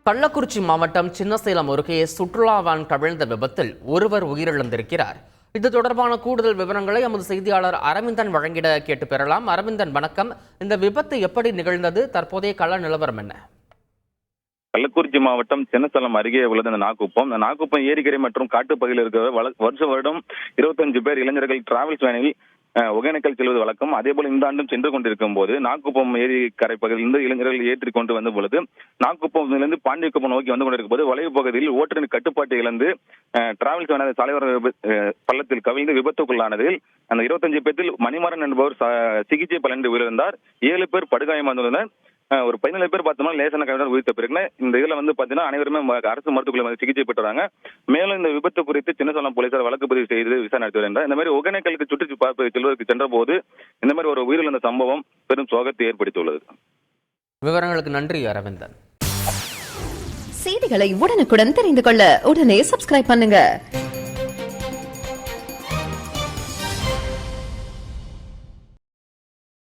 கள்ளக்குறிச்சி மாவட்டம் சின்னசேலம் அருகே சுற்றுலா வேன் கவிழ்ந்த விபத்தில் ஒருவர் உயிரிழந்திருக்கிறார். இது தொடர்பான கூடுதல் விவரங்களை எமது செய்தியாளர் அரவிந்தன் வழங்கிட கேட்டு பெறலாம். அரவிந்தன், வணக்கம். இந்த விபத்து எப்படி நிகழ்ந்தது? தற்போதைய கள நிலவரம் என்ன? கள்ளக்குறிச்சி மாவட்டம் சின்னசேலம் அருகே உள்ளது இந்த நாக்குப்பம் ஏரிக்கரை மற்றும் காட்டுப்பகுதியில் இருக்கிற வருடம் 25 பேர் இளைஞர்கள் டிராவல்ஸ் வேனில் ஒகேனக்கல் செல்வது வழக்கம். அதே போல இந்த ஆண்டும் சென்று கொண்டிருக்கும் போது நாக்குப்பம் ஏரிக்கரை பகுதியிலிருந்து இளைஞர்கள் ஏற்றி கொண்டு வந்த பொழுது நாக்குப்பமிலிருந்து பாண்டியக்குப்பம் நோக்கி வந்து கொண்டிருக்கும் போது வளைவு பகுதியில் ஓட்டுநர் கட்டுப்பாட்டை இழந்து டிராவல்ஸ் வேன் தலைவர் பள்ளத்தில் கவிழ்ந்து விபத்துக்குள்ளானதில் அந்த 25 பேரில் மணிமாறன் என்பவர் சிகிச்சை பலனின்றி உயிரிழந்தார். 7 பேர் படுகாயமடைந்துள்ளனர். ஒரு 17 பேர் பார்த்தோம்னா லேசான காயம் உயிர்த்த பிறகு இந்த இதுல வந்து பாத்தீங்கன்னா அனைவருமே அரசு மருத்துவமனையில் சிகிச்சை பெற்றாங்க. மேலும் இந்த விபத்து குறித்து சின்னசேலம் போலீசார் வழக்கு பதிவு செய்து விசாரணை நடத்தி வருகின்றனர். இந்த மாதிரி ஒகேனக்கலுக்கு சுற்றி பார்ப்பது செல்வதற்கு சென்ற போது இந்த மாதிரி ஒரு உயிரிழந்த சம்பவம் பெரும் சோகத்தை ஏற்படுத்தியுள்ளது. விவரங்களுக்கு நன்றி அரவிந்தன். செய்திகளை உடனுக்குடன் தெரிந்து கொள்ள உடனே சப்ஸ்கிரைப் பண்ணுங்க.